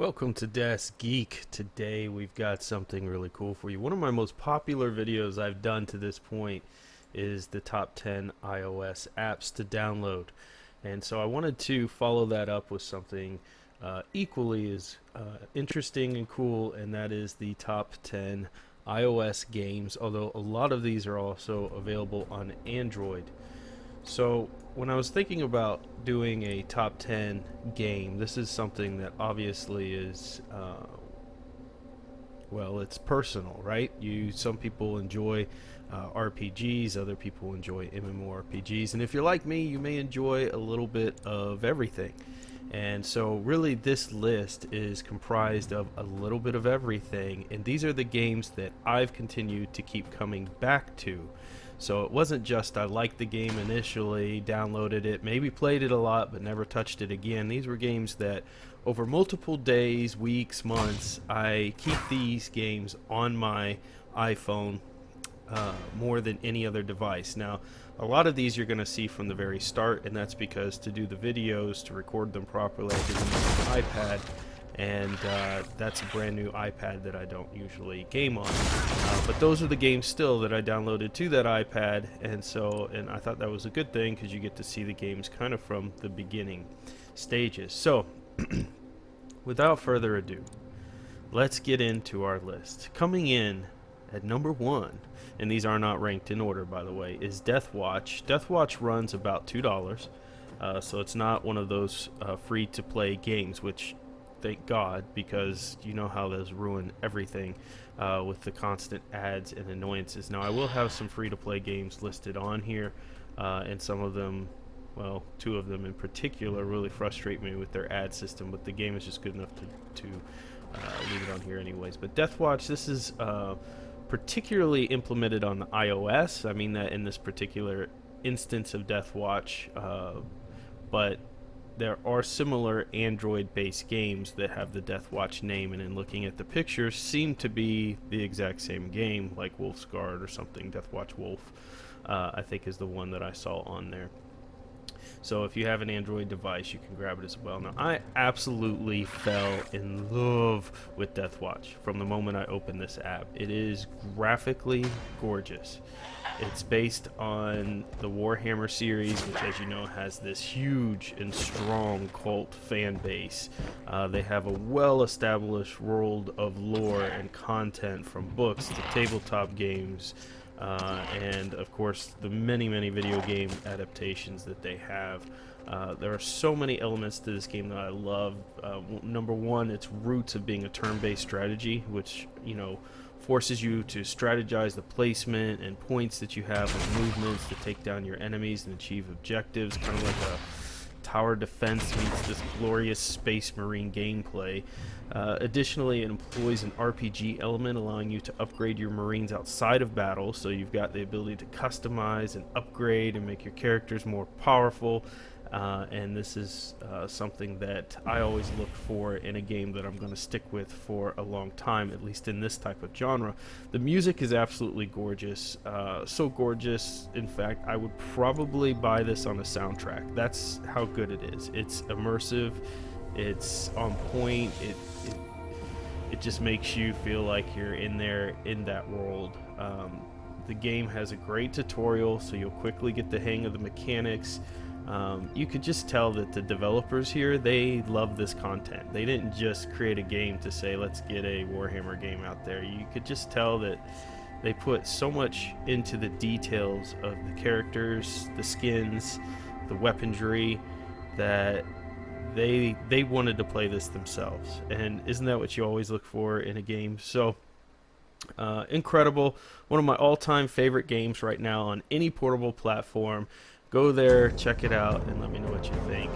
Welcome to Desk Geek. Today we've got something really cool for you. One of my most popular videos I've done to this point is the top 10 iOS apps to download. And so I wanted to follow that up with something equally as interesting and cool, and that is the top 10 iOS games, although a lot of these are also available on Android. So when I was thinking about doing a top 10 game, this is something that obviously is, well, it's personal, right? Some people enjoy RPGs, other people enjoy MMORPGs, and if you're like me, you may enjoy a little bit of everything. And so really this list is comprised of a little bit of everything, and these are the games that I've continued to keep coming back to. So it wasn't just I liked the game initially, downloaded it, maybe played it a lot, but never touched it again. These were games that over multiple days, weeks, months, I keep these games on my iPhone more than any other device. Now, a lot of these you're going to see from the very start, and that's because to do the videos, to record them properly, I did them on an iPad, and that's a brand new iPad that I don't usually game on. But those are the games still that I downloaded to that iPad, and I thought that was a good thing because you get to see the games kind of from the beginning stages. So, without further ado, let's get into our list. Coming in at number 1, and these are not ranked in order, by the way, is Death Watch. Death Watch runs about $2, so it's not one of those free-to-play games, which thank God, because you know how those ruin everything with the constant ads and annoyances. Now, I will have some free-to-play games listed on here, and some of them, well, 2 of them in particular, really frustrate me with their ad system, but the game is just good enough to leave it on here anyways. But Death Watch, this is particularly implemented on the iOS. I mean that in this particular instance of Death Watch, but there are similar Android-based games that have the Death Watch name, and in looking at the pictures, seem to be the exact same game, like Wolf's Guard or something. Death Watch Wolf, I think, is the one that I saw on there. So if you have an Android device, you can grab it as well. Now, I absolutely fell in love with Death Watch from the moment I opened this app. It is graphically gorgeous. It's based on the Warhammer series, which, as you know, has this huge and strong cult fan base. They have a well-established world of lore and content, from books to tabletop games, and of course the many video game adaptations that they have. There are so many elements to this game that I love. Number 1, its roots of being a turn-based strategy, which, you know, forces you to strategize the placement and points that you have with movements to take down your enemies and achieve objectives, kind of like a tower defense meets this glorious space marine gameplay. Additionally, it employs an RPG element, allowing you to upgrade your marines outside of battle, so you've got the ability to customize and upgrade and make your characters more powerful. And this is something that I always look for in a game that I'm going to stick with for a long time, at least in this type of genre. The music is absolutely gorgeous, so gorgeous, in fact, I would probably buy this on a soundtrack. That's how good it is. It's immersive, it's on point, it just makes you feel like you're in there, in that world. The game has a great tutorial, so you'll quickly get the hang of the mechanics. You could just tell that the developers here, they love this content. They didn't just create a game to say, let's get a Warhammer game out there. You could just tell that they put so much into the details of the characters, the skins, the weaponry, that they wanted to play this themselves. And isn't that what you always look for in a game? So incredible. One of my all-time favorite games right now on any portable platform. Go there, check it out, and let me know what you think.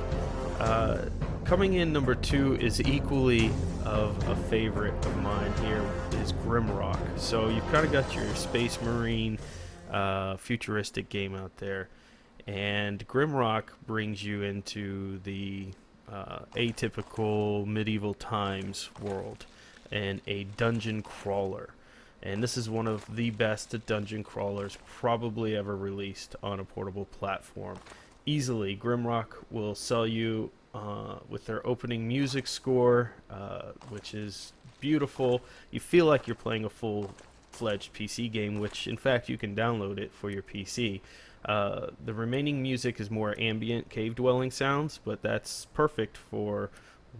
Coming in number 2 is equally of a favorite of mine here, is Grimrock. So you've kind of got your Space Marine futuristic game out there, and Grimrock brings you into the atypical medieval times world and a dungeon crawler. And this is one of the best dungeon crawlers probably ever released on a portable platform. Easily, Grimrock will sell you with their opening music score, which is beautiful. You feel like you're playing a full-fledged PC game, which in fact you can download it for your PC. The remaining music is more ambient cave dwelling sounds, but that's perfect for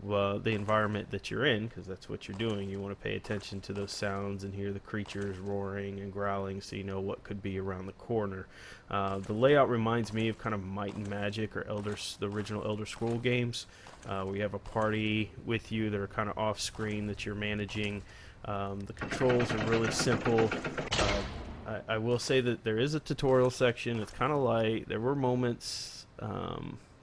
the environment that you're in, because that's what you're doing. You want to pay attention to those sounds and hear the creatures roaring and growling, so you know what could be around the corner. The layout reminds me of kind of Might and Magic or the original Elder Scroll games. We have a party with you that are kind of off screen that you're managing. The controls are really simple. I will say that there is a tutorial section. It's kind of light. There were moments,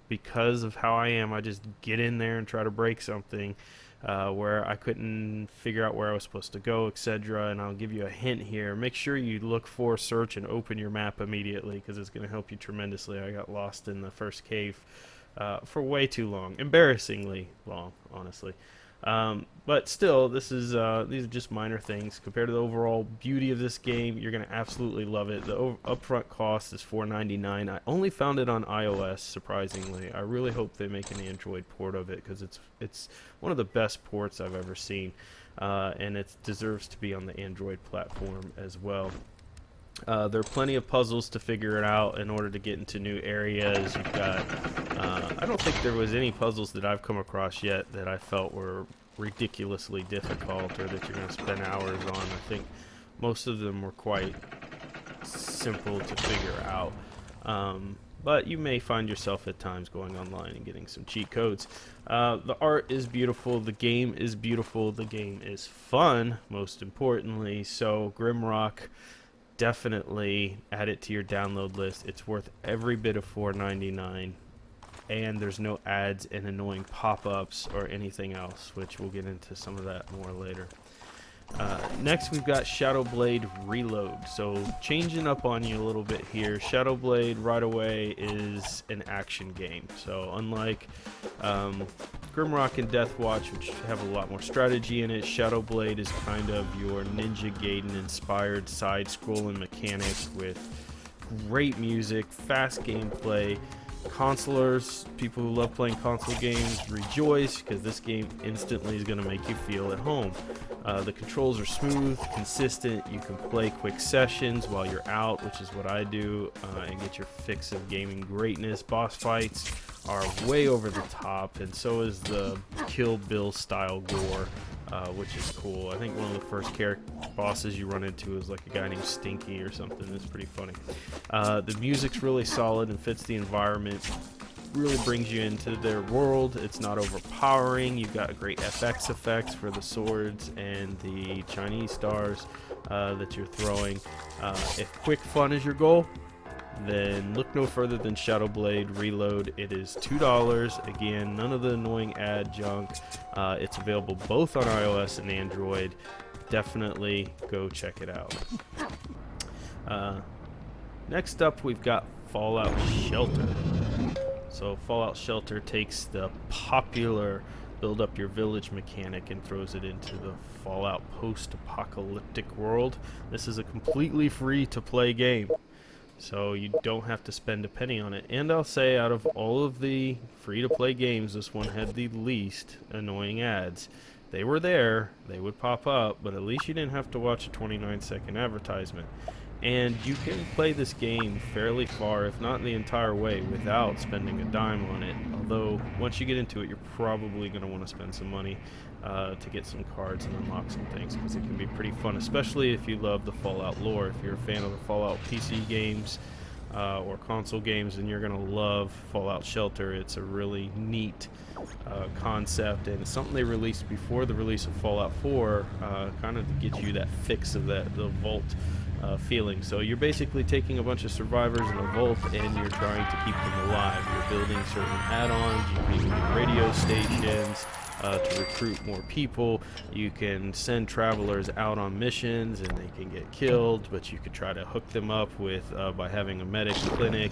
because of how I am, I just get in there and try to break something where I couldn't figure out where I was supposed to go, etc. And I'll give you a hint here. Make sure you look for, search, and open your map immediately, because it's going to help you tremendously. I got lost in the first cave for way too long. Embarrassingly long, honestly. But still, these are just minor things compared to the overall beauty of this game. You're gonna absolutely love it. The upfront cost is $4.99. I only found it on iOS, surprisingly. I really hope they make an Android port of it, because it's one of the best ports I've ever seen, and it deserves to be on the Android platform as well. There are plenty of puzzles to figure it out in order to get into new areas. You've got, I don't think there was any puzzles that I've come across yet that I felt were ridiculously difficult or that you're going to spend hours on. I think most of them were quite simple to figure out. But you may find yourself at times going online and getting some cheat codes. The art is beautiful. The game is beautiful. The game is fun, most importantly. So Grimrock, definitely add it to your download list. It's worth every bit of $4.99, and there's no ads and annoying pop-ups or anything else, which we'll get into some of that more later. Next, we've got Shadowblade Reload. So changing up on you a little bit here, Shadowblade right away is an action game. So unlike Grimrock and Deathwatch, which have a lot more strategy in it, Shadowblade is kind of your Ninja Gaiden inspired side-scrolling mechanic with great music, fast gameplay. Consolers, people who love playing console games, rejoice, because this game instantly is going to make you feel at home. The controls are smooth, consistent. You can play quick sessions while you're out, which is what I do, and get your fix of gaming greatness. Boss fights are way over the top, and so is the Kill Bill style gore, which is cool. I think one of the first bosses you run into is like a guy named Stinky or something. It's pretty funny. The music's really solid and fits the environment. Really brings you into their world. It's not overpowering. You've got great FX effects for the swords and the Chinese stars that you're throwing. If quick fun is your goal, then look no further than Shadowblade Reload. It is $2. Again, none of the annoying ad junk. It's available both on iOS and Android. Definitely go check it out. Next up, we've got Fallout Shelter. So Fallout Shelter takes the popular build up your village mechanic and throws it into the Fallout post-apocalyptic world. This is a completely free to play game, so you don't have to spend a penny on it. And I'll say, out of all of the free to play games, this one had the least annoying ads. They were there, they would pop up, but at least you didn't have to watch a 29-second advertisement. And you can play this game fairly far, if not the entire way, without spending a dime on it. Although, once you get into it, you're probably going to want to spend some money to get some cards and unlock some things, because it can be pretty fun, especially if you love the Fallout lore. If you're a fan of the Fallout PC games or console games, then you're going to love Fallout Shelter. It's a really neat concept, and it's something they released before the release of Fallout 4, kind of to get you that fix of the vault feeling. So you're basically taking a bunch of survivors in a vault and you're trying to keep them alive. You're building certain add-ons, you can get radio stations to recruit more people. You can send travelers out on missions and they can get killed, but you could try to hook them up with by having a medic clinic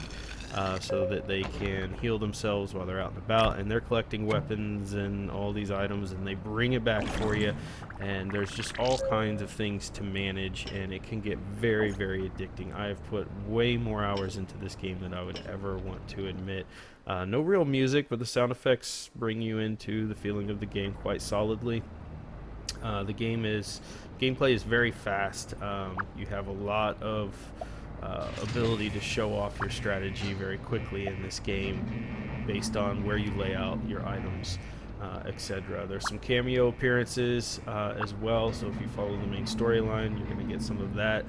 so that they can heal themselves while they're out and about, and they're collecting weapons and all these items and they bring it back for you. And there's just all kinds of things to manage, and it can get very, very addicting. I have put way more hours into this game than I would ever want to admit. No real music, but the sound effects bring you into the feeling of the game quite solidly. The gameplay is very fast. You have a lot of ability to show off your strategy very quickly in this game, based on where you lay out your items, etc. There's some cameo appearances as well, so if you follow the main storyline, you're going to get some of that.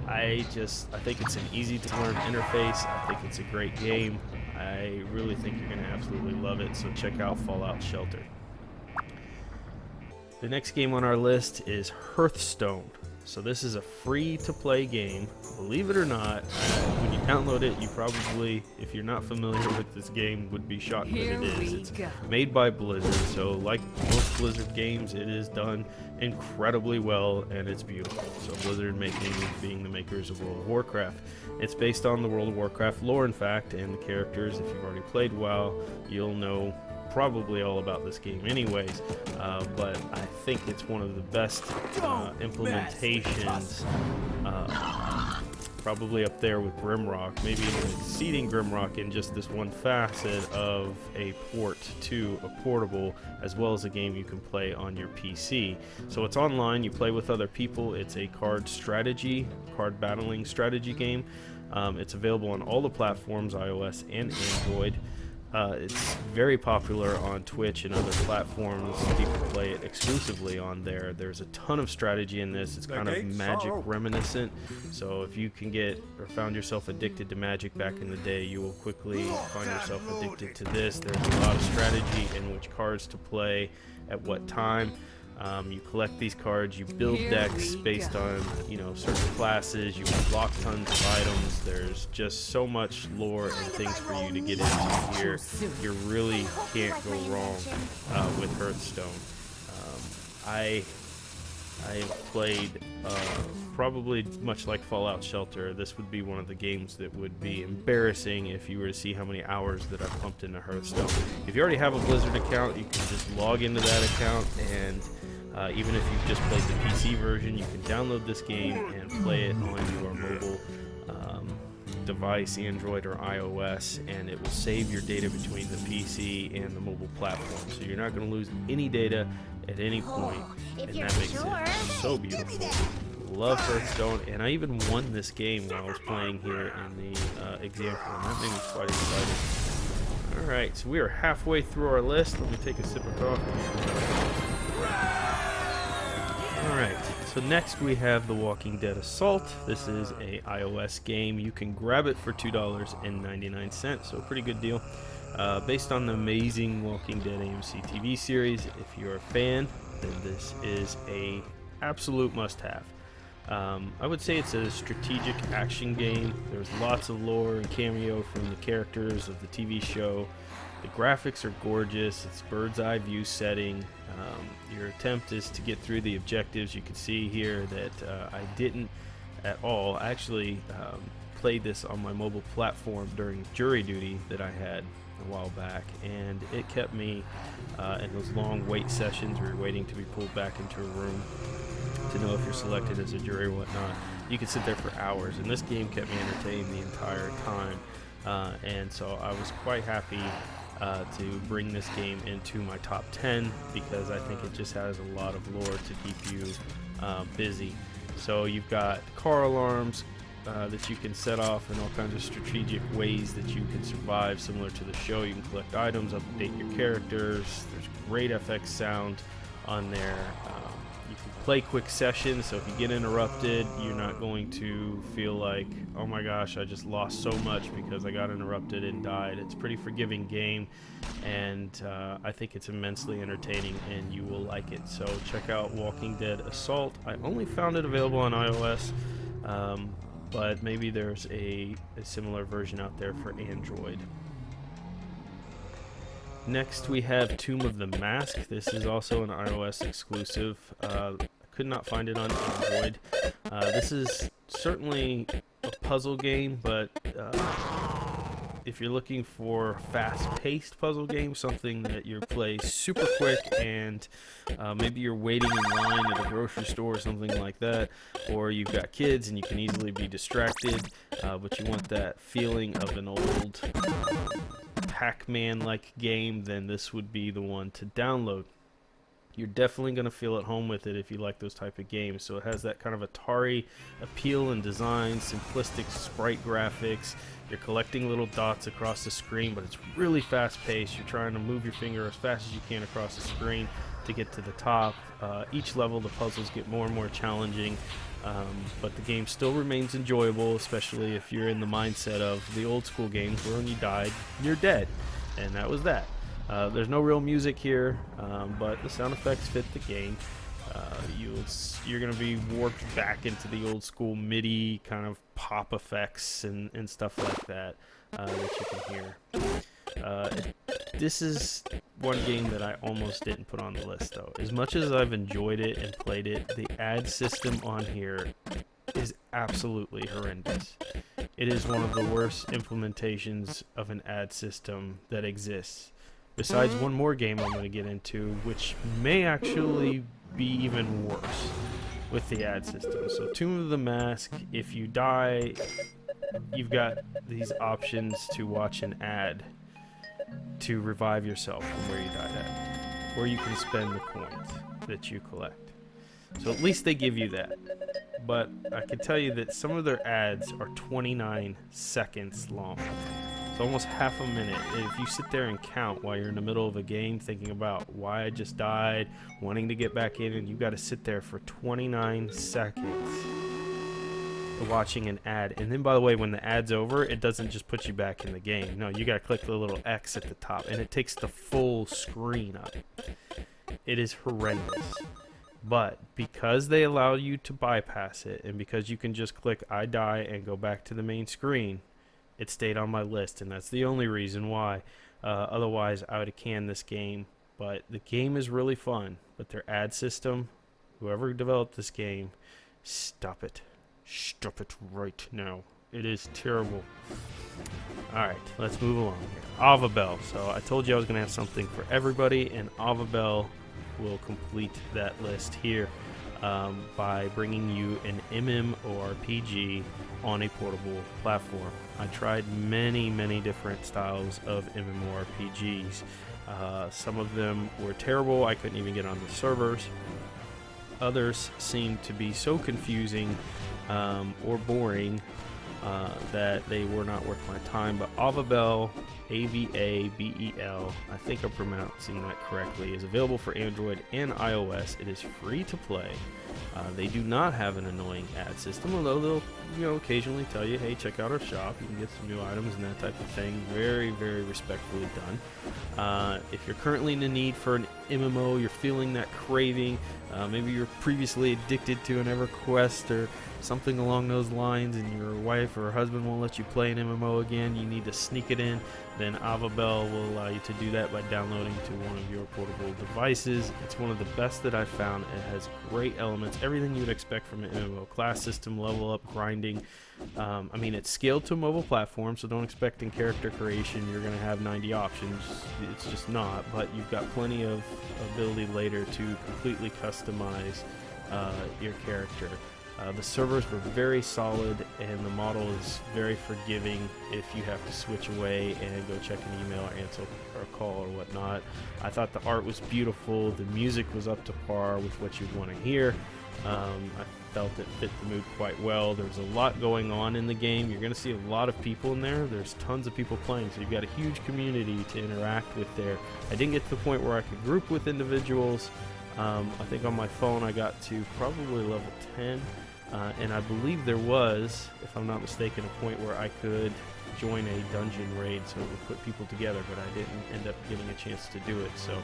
I think it's an easy to learn interface. I think it's a great game. I really think you're going to absolutely love it, so check out Fallout Shelter. The next game on our list is Hearthstone. So this is a free-to-play game. Believe it or not, when you download it, you probably, if you're not familiar with this game, would be shocked that it is. It's made by Blizzard, so like most Blizzard games, it is done incredibly well, and it's beautiful. So Blizzard being the makers of World of Warcraft. It's based on the World of Warcraft lore, in fact, and the characters. If you've already played WoW, you'll know probably all about this game anyways, but I think it's one of the best implementations, probably up there with Grimrock, maybe even exceeding Grimrock in just this one facet of a port to a portable, as well as a game you can play on your PC. So it's online, you play with other people. It's a card battling strategy game. It's available on all the platforms, iOS and Android. It's very popular on Twitch and other platforms. People play it exclusively on there. There's a ton of strategy in this. It's kind of Magic reminiscent. So if you can get or found yourself addicted to Magic back in the day, you will quickly find yourself addicted to this. There's a lot of strategy in which cards to play at what time. You collect these cards, you build decks based on, certain classes, you unlock tons of items. There's just so much lore and things for you to get into here. You really can't go wrong with Hearthstone. I have played, probably much like Fallout Shelter, this would be one of the games that would be embarrassing if you were to see how many hours that I've pumped into Hearthstone. If you already have a Blizzard account, you can just log into that account, and even if you've just played the PC version, you can download this game and play it on your mobile device, Android or iOS, and it will save your data between the PC and the mobile platform. So you're not going to lose any data at any point, and that makes it so beautiful. Love Hearthstone, and I even won this game while I was playing here in the example, and that made me quite excited. Alright, so we are halfway through our list. Let me take a sip of coffee. Alright, so next we have The Walking Dead Assault. This is a iOS game. You can grab it for $2.99, so a pretty good deal. Based on the amazing Walking Dead AMC TV series. If you're a fan, then this is a absolute must-have. I would say it's a strategic action game. There's lots of lore and cameo from the characters of the TV show. The graphics are gorgeous. It's bird's eye view setting. Your attempt is to get through the objectives. You can see here that I didn't at all. I actually played this on my mobile platform during jury duty that I had a while back, and it kept me in those long wait sessions where you're waiting to be pulled back into a room to know if you're selected as a jury or whatnot. You could sit there for hours, and this game kept me entertained the entire time, and so I was quite happy to bring this game into my top 10, because I think it just has a lot of lore to keep you busy. So you've got car alarms that you can set off in all kinds of strategic ways that you can survive, similar to the show. You can collect items, update your characters. There's great FX sound on there. You can play quick sessions, so if you get interrupted, you're not going to feel like, oh my gosh, I just lost so much because I got interrupted and died. It's a pretty forgiving game, and I think it's immensely entertaining, and you will like it. So check out Walking Dead Assault. I only found it available on iOS, but maybe there's a similar version out there for Android. Next we have Tomb of the Mask. This is also an iOS exclusive. Could not find it on Android. This is certainly a puzzle game, but if you're looking for fast-paced puzzle game, something that you play super quick, and maybe you're waiting in line at a grocery store or something like that, or you've got kids and you can easily be distracted, but you want that feeling of an old Pac-Man-like game, then this would be the one to download. You're definitely going to feel at home with it if you like those type of games. So it has that kind of Atari appeal and design, simplistic sprite graphics. You're collecting little dots across the screen, but it's really fast paced. You're trying to move your finger as fast as you can across the screen to get to the top. Each level the puzzles get more and more challenging, but the game still remains enjoyable, especially if you're in the mindset of the old school games where when you died, you're dead. And that was that. There's no real music here, but the sound effects fit the game. You're going to be warped back into the old school MIDI kind of pop effects and stuff like that that you can hear. This is one game that I almost didn't put on the list, though. As much as I've enjoyed it and played it, the ad system on here is absolutely horrendous. It is one of the worst implementations of an ad system that exists. Besides one more game I'm going to get into, which may actually be even worse with the ad system. So Tomb of the Mask, if you die, you've got these options to watch an ad to revive yourself from where you died at. Or you can spend the coins that you collect. So at least they give you that. But I can tell you that some of their ads are 29 seconds long. It's almost half a minute. If you sit there and count while you're in the middle of a game thinking about why I just died, wanting to get back in, and you've got to sit there for 29 seconds watching an ad. And then, by the way, when the ad's over, it doesn't just put you back in the game. No, you got to click the little X at the top, and it takes the full screen up. It is horrendous. But because they allow you to bypass it, and because you can just click I die and go back to the main screen, it stayed on my list, and that's the only reason why. Otherwise, I would have canned this game. But the game is really fun. But their ad system, whoever developed this game, stop it. Stop it right now. It is terrible. Alright, let's move along here. Avebel. So I told you I was going to have something for everybody, and Avebel will complete that list here by bringing you an MMORPG on a portable platform. I tried many different styles of MMORPGs. Some of them were terrible. I couldn't even get on the servers. Others seemed to be so confusing or boring that they were not worth my time. But Avebel, Avebel, I think I'm pronouncing that correctly, is available for Android and iOS. It is free to play. They do not have an annoying ad system, although they'll occasionally tell you, hey, check out our shop, you can get some new items and that type of thing. Very respectfully done. If you're currently in the need for an MMO, you're feeling that craving, maybe you're previously addicted to an EverQuest or something along those lines, and your wife or husband won't let you play an MMO again, you need to sneak it in, then Avebel will allow you to do that by downloading to one of your portable devices. It's one of the best that I've found. It has great elements, everything you would expect from an MMO. Class system, level up, grinding. I mean, it's scaled to a mobile platform, so don't expect in character creation you're going to have 90 options. It's just not, but you've got plenty of ability later to completely customize your character. The servers were very solid, and the model is very forgiving if you have to switch away and go check an email or answer a call or whatnot. I thought the art was beautiful. The music was up to par with what you'd want to hear. I felt it fit the mood quite well. There's a lot going on in the game. You're going to see a lot of people in there. There's tons of people playing, so you've got a huge community to interact with there. I didn't get to the point where I could group with individuals. I think on my phone I got to probably level 10. And I believe there was, if I'm not mistaken, a point where I could join a dungeon raid, so it would put people together, but I didn't end up getting a chance to do it. So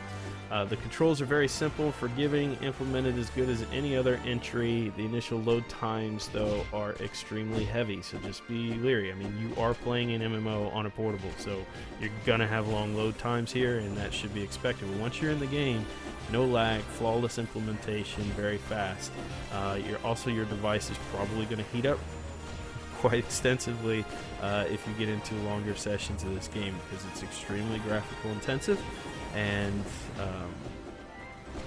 the controls are very simple, forgiving, implemented as good as any other entry. The initial load times, though, are extremely heavy, so just be leery. I mean, you are playing an MMO on a portable, so you're going to have long load times here, and that should be expected. But once you're in the game, no lag, flawless implementation, very fast. Your device is probably going to heat up quite extensively if you get into longer sessions of this game, because it's extremely graphical intensive, and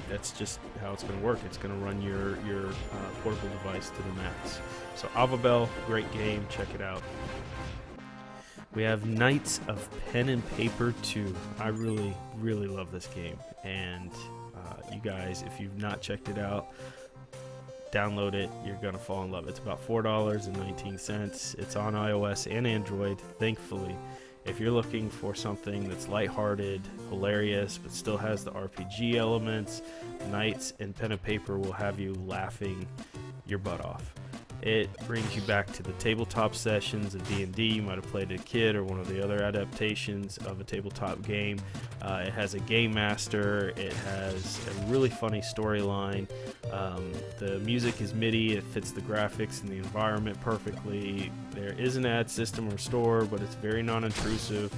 that's just how it's going to work. It's going to run your portable device to the max. So Avebel, great game. Check it out. We have Knights of Pen and Paper 2. I really, really love this game. And you guys, if you've not checked it out, download it. You're going to fall in love. It's about $4.19. It's on iOS and Android, thankfully. If you're looking for something that's lighthearted, hilarious, but still has the RPG elements, Knights and Pen and Paper will have you laughing your butt off. It brings you back to the tabletop sessions of D&D you might have played as a kid, or one of the other adaptations of a tabletop game. It has a game master. It has a really funny storyline. The music is MIDI. It fits the graphics and the environment perfectly. There is an ad system or store, but it's very non-intrusive,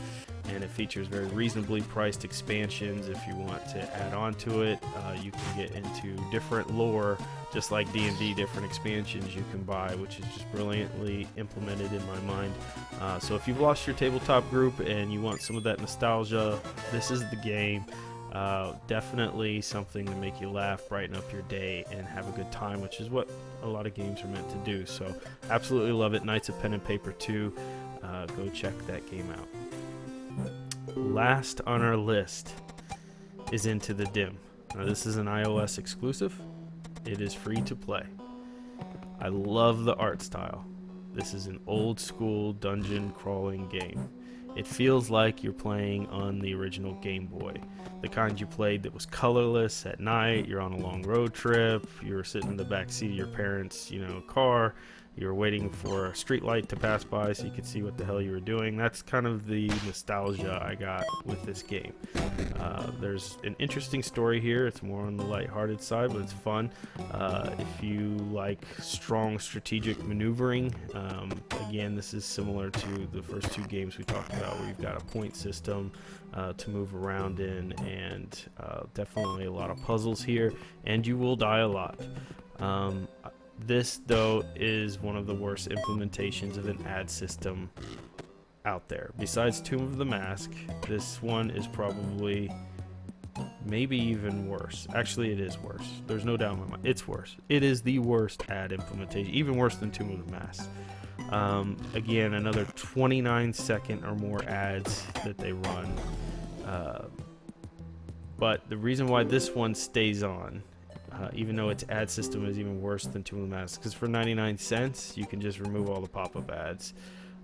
and it features very reasonably priced expansions. If you want to add on to it, you can get into different lore, just like D&D, different expansions you can buy, which is just brilliantly implemented in my mind. So if you've lost your tabletop group and you want some of that nostalgia, this is the game. Definitely something to make you laugh, brighten up your day, and have a good time, which is what a lot of games are meant to do. So absolutely love it. Knights of Pen and Paper 2. Go check that game out. Last on our list is Into the Dim. Now, this is an iOS exclusive. It is free to play. I love the art style. This is an old school dungeon crawling game. It feels like you're playing on the original Game Boy, the kind you played that was colorless at night. You're on a long road trip. You're sitting in the back seat of your parents' car. You're waiting for a street light to pass by so you could see what the hell you were doing. That's kind of the nostalgia I got with this game. There's an interesting story here. It's more on the lighthearted side, but it's fun. If you like strong strategic maneuvering, again, this is similar to the first two games we talked about, where you've got a point system to move around in, and definitely a lot of puzzles here, and you will die a lot. This, though, is one of the worst implementations of an ad system out there. Besides Tomb of the Mask, this one is probably maybe even worse. Actually, it is worse. There's no doubt in my mind. It's worse. It is the worst ad implementation, even worse than Tomb of the Mask. Again, another 29-second or more ads that they run. But the reason why this one stays on, even though its ad system is even worse than Tomb of the Mask, because for 99 cents you can just remove all the pop-up ads.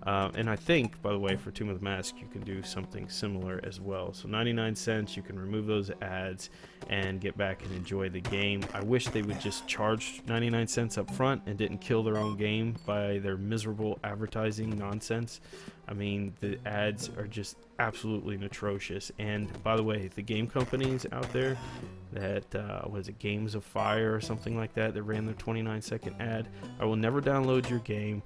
And I think, by the way, for Tomb of the Mask you can do something similar as well. So 99 cents, you can remove those ads and get back and enjoy the game. I wish they would just charge 99 cents up front and didn't kill their own game by their miserable advertising nonsense. I mean, the ads are just absolutely atrocious. And by the way, the game companies out there that was it Games of Fire or something like that ran their 29-second ad, I will never download your game.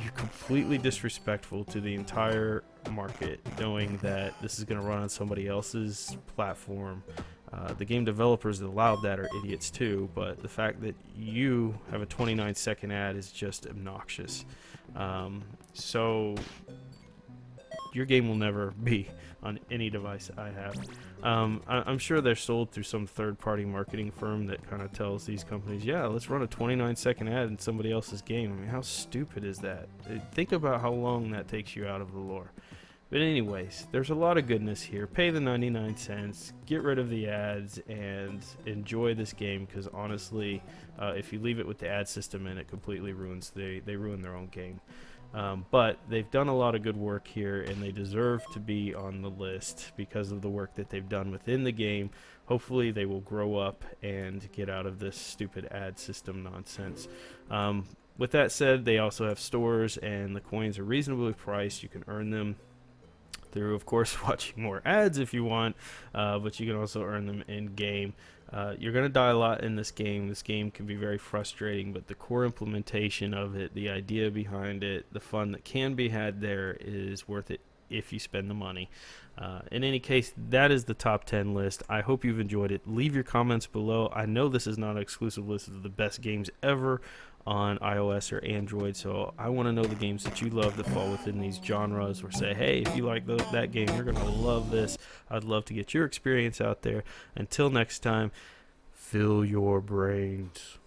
You're completely disrespectful to the entire market, knowing that this is going to run on somebody else's platform. The game developers that allowed that are idiots too, but the fact that you have a 29-second ad is just obnoxious. So your game will never be on any device I have. I'm sure they're sold through some third-party marketing firm that kind of tells these companies, yeah, let's run a 29-second ad in somebody else's game. I mean, how stupid is that? Think about how long that takes you out of the lore. But anyways, there's a lot of goodness here. Pay the 99 cents, get rid of the ads, and enjoy this game, because honestly, if you leave it with the ad system in, it completely ruins, they ruin their own game. But they've done a lot of good work here, and they deserve to be on the list because of the work that they've done within the game. Hopefully they will grow up and get out of this stupid ad system nonsense. With that said, they also have stores, and the coins are reasonably priced. You can earn them through, of course, watching more ads if you want, but you can also earn them in game. You're going to die a lot in this game. This game can be very frustrating, but the core implementation of it, the idea behind it, the fun that can be had there is worth it if you spend the money. In any case, that is the top 10 list. I hope you've enjoyed it. Leave your comments below. I know this is not an exclusive list of the best games ever on iOS or Android. So I want to know the games that you love that fall within these genres, or say, hey, if you like that game, you're going to love this. I'd love to get your experience out there. Until next time, fill your brains.